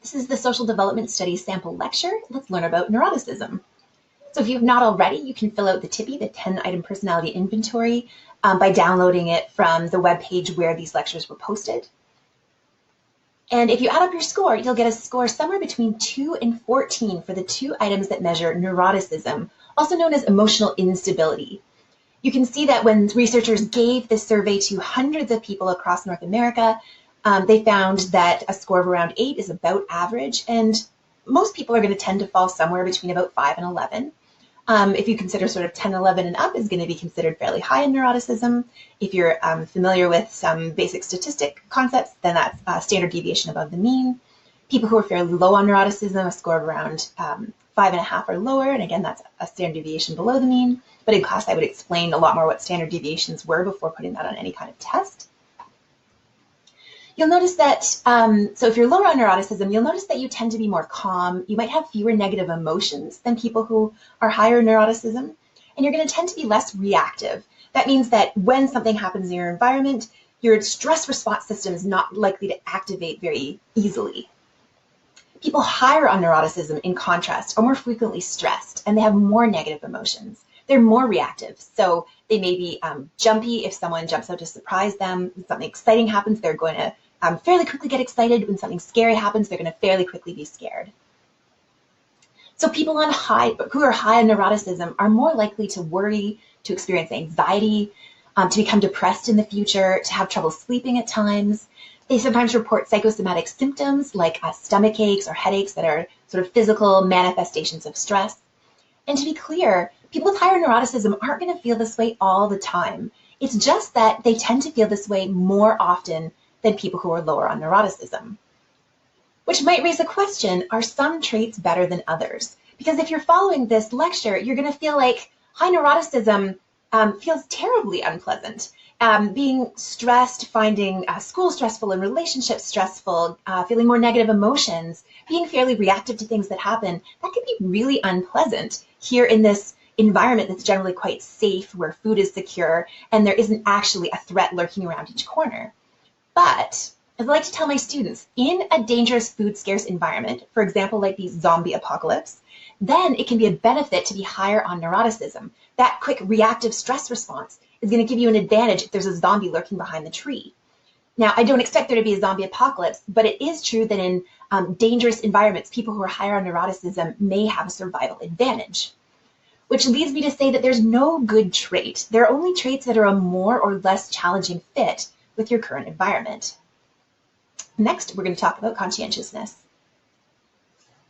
This is the Social Development Studies sample lecture. Let's learn about neuroticism. So if you've not already, you can fill out the TIPI, the 10-item personality inventory, by downloading it from the webpage where these lectures were posted. And if you add up your score, you'll get a score somewhere between 2 and 14 for the 2 items that measure neuroticism, also known as emotional instability. You can see that when researchers gave this survey to hundreds of people across North America, they found that a score of around 8 is about average, and most people are going to tend to fall somewhere between about 5 and 11. If you consider sort of 10, 11 and up is going to be considered fairly high in neuroticism. If you're familiar with some basic statistic concepts, then that's a standard deviation above the mean. People who are fairly low on neuroticism, a score of around 5.5 or lower, and again, that's a standard deviation below the mean. But in class, I would explain a lot more what standard deviations were before putting that on any kind of test. You'll notice that, so if you're lower on neuroticism, you'll notice that you tend to be more calm. You might have fewer negative emotions than people who are higher in neuroticism, and you're going to tend to be less reactive. That means that when something happens in your environment, your stress response system is not likely to activate very easily. People higher on neuroticism, in contrast, are more frequently stressed, and they have more negative emotions. They're more reactive, so they may be jumpy if someone jumps out to surprise them. When something exciting happens, they're going to fairly quickly get excited. When something scary happens, they're going to fairly quickly be scared. So people who are high on neuroticism are more likely to worry, to experience anxiety, to become depressed in the future, to have trouble sleeping at times. They sometimes report psychosomatic symptoms like stomach aches or headaches that are sort of physical manifestations of stress. And to be clear, people with higher neuroticism aren't going to feel this way all the time. It's just that they tend to feel this way more often than people who are lower on neuroticism. Which might raise a question, are some traits better than others? Because if you're following this lecture, you're going to feel like high neuroticism feels terribly unpleasant. Being stressed, finding school stressful and relationships stressful, feeling more negative emotions, being fairly reactive to things that happen, that can be really unpleasant here in this environment that's generally quite safe, where food is secure, and there isn't actually a threat lurking around each corner. But, as I like to tell my students, in a dangerous food scarce environment, for example, like the zombie apocalypse, then it can be a benefit to be higher on neuroticism. That quick reactive stress response is going to give you an advantage if there's a zombie lurking behind the tree. Now, I don't expect there to be a zombie apocalypse, but it is true that in dangerous environments, people who are higher on neuroticism may have a survival advantage. Which leads me to say that there's no good trait. There are only traits that are a more or less challenging fit with your current environment. Next, we're going to talk about conscientiousness.